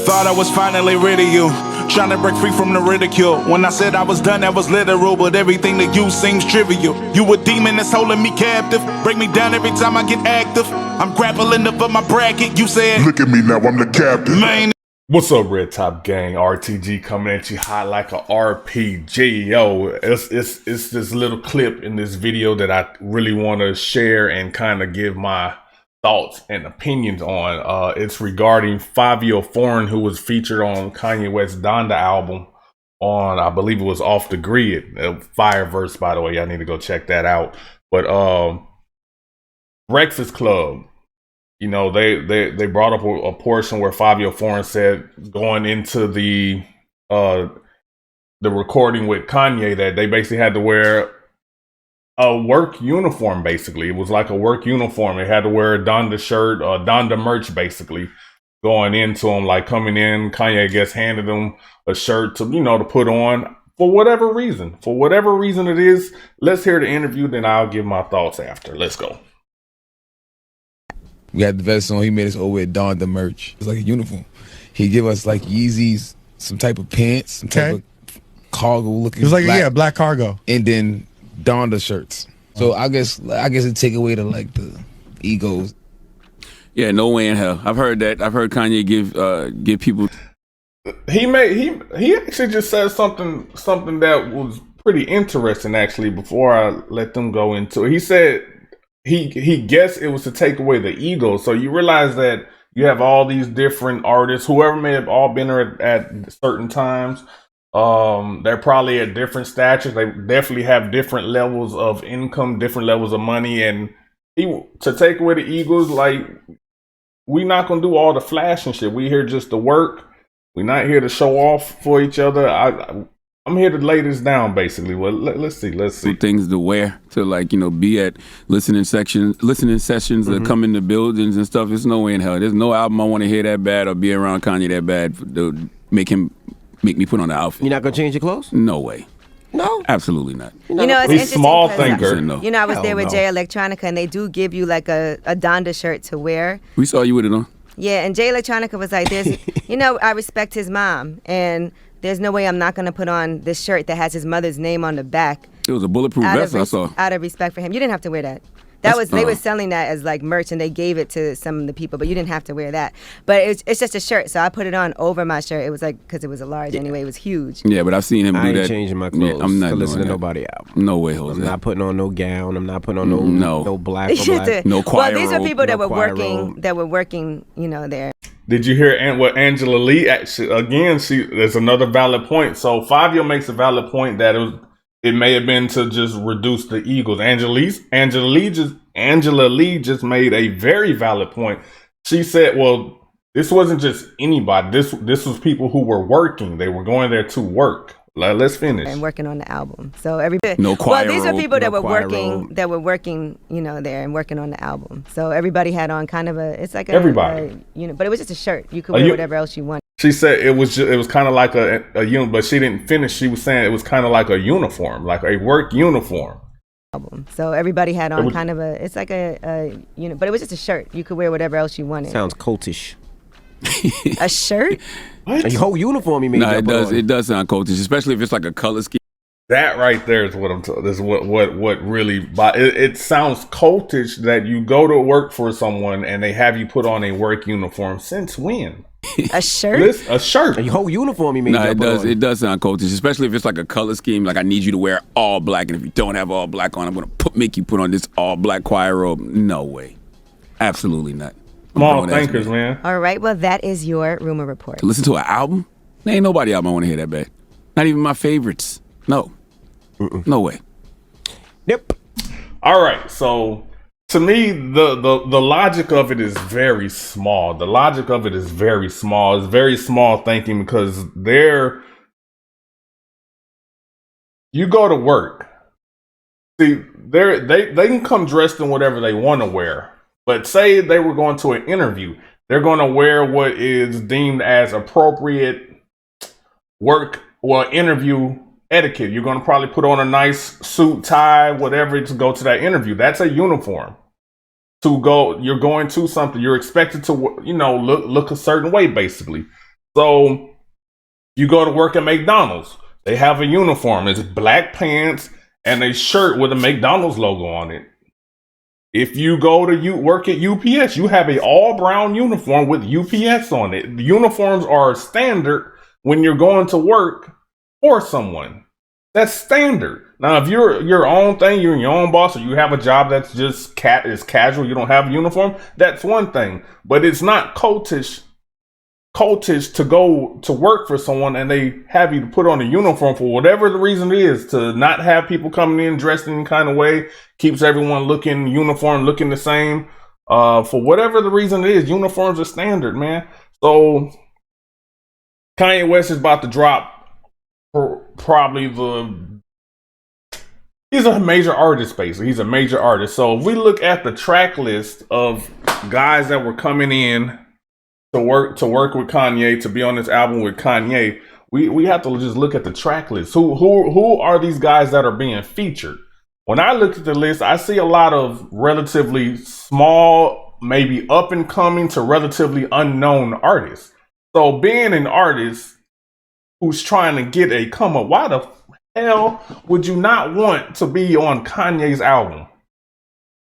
Thought I was finally rid of you, trying to break free from the ridicule. When I said I was done, that was literal, but everything to you seems trivial. You a demon that's holding me captive, break me down every time I get active. I'm grappling up on my bracket, you said, look at me now, I'm the captain. Man. What's up, RedTop gang? RTG coming at you hot like a RPG. Yo, it's this little clip in this video that I really want to share and kind of give my thoughts and opinions on. It's regarding Fabio Foreign, who was featured on Kanye West's Donda album on, I believe it was Off the Grid. Fireverse, by the way, y'all need to go check that out. But Breakfast Club. You know, they brought up a portion where Fabio Foreign said going into the recording with Kanye that they basically had to wear a work uniform. Basically, it was like a work uniform. They had to wear a Donda shirt, Donda merch, basically going into them. Like coming in, Kanye I guess handed them a shirt to to put on for whatever reason. For whatever reason it is. Let's hear the interview, then I'll give my thoughts after. Let's go. We had the vest on. He made us all wear Donda merch. It's like a uniform. He give us like Yeezys, some type of pants, some type of cargo looking. It was like black cargo, and then Donda shirts. So I guess it take away the egos. Yeah, no way in hell. I've heard that. I've heard Kanye give people. He actually just said something that was pretty interesting actually. Before I let them go into it, he said. He guessed it was to take away the ego. So you realize that you have all these different artists, whoever may have all been there at certain times. They're probably at different statures. They definitely have different levels of income, different levels of money. And to take away the egos, like, we're not going to do all the flash and shit. We here just to work. We're not here to show off for each other. I'm here to lay this down, basically. Well, let's see. Things to wear to be at listening sessions, that come into buildings and stuff. There's no way in hell. There's no album I want to hear that bad or be around Kanye that bad to make me put on the outfit. You're not gonna change your clothes? No way. No, absolutely not. It's He's small thinker. I was there with Jay Electronica, and they do give you like a Donda shirt to wear. We saw you with it on. Yeah, and Jay Electronica was like, "There's, I respect his mom, and there's no way I'm not going to put on this shirt that has his mother's name on the back." It was a bulletproof vest I saw. Out of respect for him. You didn't have to wear that. They were selling that as like merch, and they gave it to some of the people, but you didn't have to wear that. But it's just a shirt, so I put it on over my shirt. It was like, because it was a large anyway, it was huge. Yeah, but I've seen him do that. I ain't changing my clothes I'm not to listen to that. Nobody album. No way, Jose. I'm not putting on no gown. I'm not putting on no black or black. No choir Well, these are people that no were working, there. Did you hear what Angela Lee actually, again, there's another valid point. So Fabio makes a valid point that it may have been to just reduce the egos. Angela Lee just made a very valid point. She said, well, this wasn't just anybody. This was people who were working. They were going there to work. Let's finish. And working on the album. So everybody. No choir. Well, these are people that were working. Robe. That were working, there and working on the album. So everybody had on kind of it's like everybody. But it was just a shirt. You could wear whatever else you want. She said it was kind of like a uniform, but she didn't finish. She was saying it was kind of like a uniform, like a work uniform. Album. So everybody had on kind of it's like but it was just a shirt. You could wear whatever else you wanted. Sounds cultish. A shirt? What? A whole uniform you made. No, it does sound cultish, especially if it's like a color scheme. That right there is what I'm talking. This is what really. It sounds cultish that you go to work for someone and they have you put on a work uniform. Since when? A shirt? A shirt. A whole uniform you made. No, it does sound cultish, especially if it's like a color scheme. Like, I need you to wear all black, and if you don't have all black on, I'm gonna make you put on this all black choir robe. No way, absolutely not. Small thinkers, man. All right, well, that is your rumor report. To listen to an album? There ain't nobody album I want to hear that bad. Not even my favorites. No. No way. Yep. All right, so to me, the logic of it is very small. The logic of it is very small. It's very small thinking because you go to work. See, they can come dressed in whatever they want to wear. But say they were going to an interview, they're going to wear what is deemed as appropriate work or interview etiquette. You're going to probably put on a nice suit, tie, whatever to go to that interview. That's a uniform. You're going to something. You're expected to, look a certain way, basically. So you go to work at McDonald's, they have a uniform. It's black pants and a shirt with a McDonald's logo on it. If you go to work at UPS, you have a all brown uniform with UPS on it. The uniforms are standard when you're going to work for someone. That's standard. Now, if you're your own thing, you're your own boss, or you have a job that's just is casual, you don't have a uniform, that's one thing. But it's not cultish to go to work for someone and they have you to put on a uniform for whatever the reason is, to not have people coming in dressed in any kind of way, keeps everyone looking uniform, looking the same. For whatever the reason it is, uniforms are standard, man. So Kanye West is about to drop probably he's a major artist, basically. He's a major artist. So if we look at the track list of guys that were coming in to work with Kanye, to be on this album with Kanye, we have to just look at the track list. Who are these guys that are being featured? When I look at the list, I see a lot of relatively small, maybe up and coming to relatively unknown artists. So being an artist who's trying to get a come up, why the hell would you not want to be on Kanye's album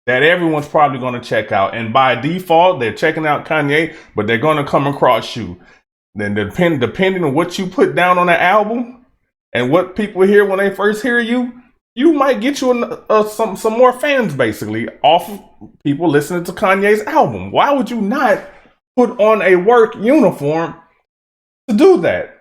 that everyone's probably going to check out? And by default, they're checking out Kanye, but they're going to come across you. Then depending on what you put down on the album and what people hear when they first hear you, you might get you some more fans, basically, off of people listening to Kanye's album. Why would you not put on a work uniform to do that?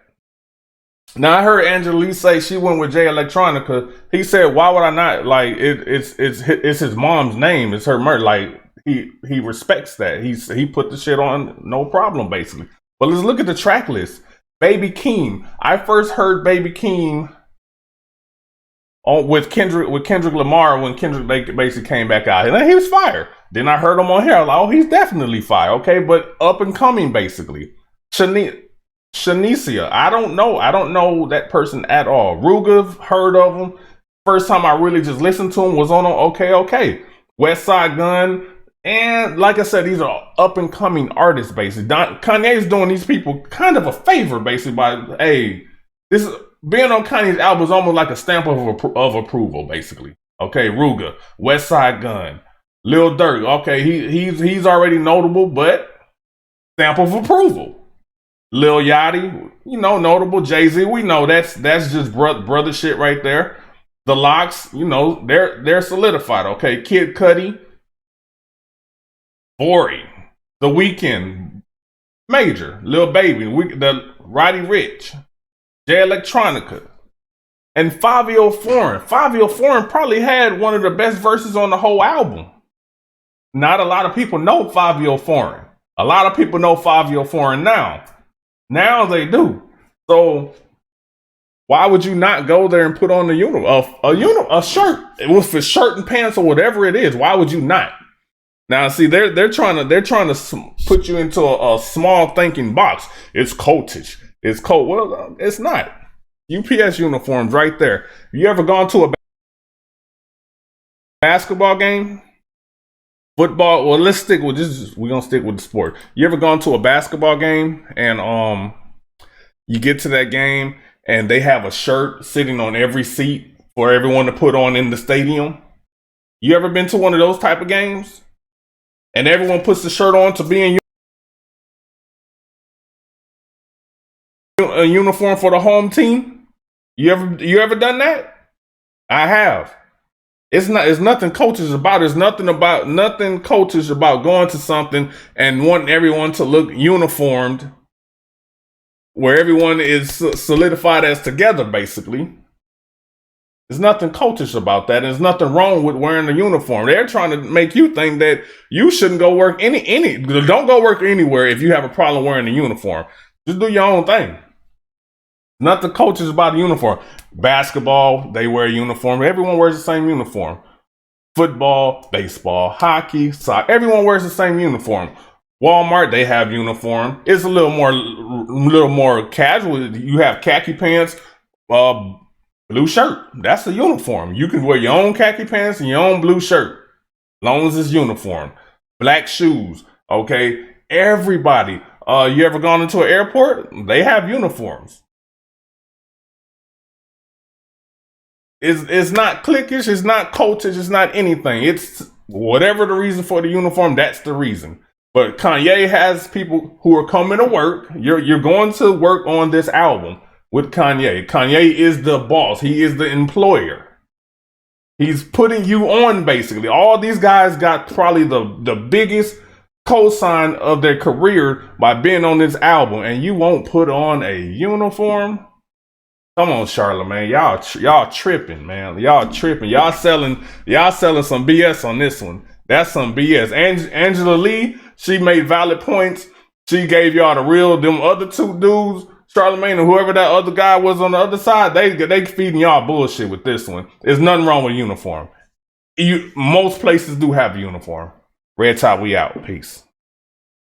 Now, I heard Angela Lee say she went with Jay Electronica. He said, why would I not? Like, it's his mom's name. It's her murder. Like, he respects that. He put the shit on, no problem, basically. But let's look at the track list. Baby Keem. I first heard Baby Keem with Kendrick Lamar when Kendrick basically came back out. And he was fire. Then I heard him on here. I was like, oh, he's definitely fire. Okay, but up and coming, basically. Shanicia, I don't know that person at all. Ruga, heard of him. First time I really just listened to him was on Okay. West Side Gun, and like I said, these are up and coming artists. Basically, Kanye's doing these people kind of a favor, basically, by being on Kanye's album is almost like a stamp of approval, basically. Okay, Ruga, West Side Gun, Lil Durk. Okay, he's already notable, but stamp of approval. Lil Yachty, notable. Jay-Z, we know that's just brother shit right there. The Locks, they're solidified. Okay, Kid Cudi, Ori, The Weeknd, Major, Lil Baby, the Roddy Ricch, Jay Electronica, and Fabio Foreign. Fabio Foreign probably had one of the best verses on the whole album. Not a lot of people know Fabio Foreign. A lot of people know Fabio Foreign now. Now they do. So why would you not go there and put on a shirt with a shirt and pants or whatever it is? Why would you not? Now, see, they're trying to put you into a small thinking box. It's cultish. It's cold. Well, it's not. UPS uniforms right there. You ever gone to a basketball game? Football, well, let's stick with this. We're gonna stick with the sport. You ever gone to a basketball game and you get to that game and they have a shirt sitting on every seat for everyone to put on in the stadium? You ever been to one of those type of games? And everyone puts the shirt on to be in a uniform for the home team? You ever done that? I have. It's nothing cultish about it. It's nothing cultish about going to something and wanting everyone to look uniformed, where everyone is solidified as together, basically. There's nothing cultish about that. There's nothing wrong with wearing a uniform. They're trying to make you think that you shouldn't go work don't go work anywhere if you have a problem wearing a uniform. Just do your own thing. Nothing cultish about a uniform. Basketball, they wear a uniform. Everyone wears the same uniform. Football, baseball, hockey, soccer, everyone wears the same uniform. Walmart, they have uniform. It's a little more casual. You have khaki pants, blue shirt. That's a uniform. You can wear your own khaki pants and your own blue shirt, as long as it's uniform. Black shoes. Okay, everybody. You ever gone into an airport? They have uniforms. It's not cliquish, it's not cultish, it's not anything. It's whatever the reason for the uniform, that's the reason. But Kanye has people who are coming to work. You're going to work on this album with Kanye. Kanye is the boss. He is the employer. He's putting you on, basically. All these guys got probably the biggest cosign of their career by being on this album, and you won't put on a uniform? Come on, Charlamagne. Y'all tripping, man. Y'all tripping. Y'all selling some BS on this one. That's some BS. Angela Lee, she made valid points. She gave y'all the real. Them other two dudes, Charlamagne and whoever that other guy was on the other side, they feeding y'all bullshit with this one. There's nothing wrong with uniform. Most places do have a uniform. RedTop, we out. Peace.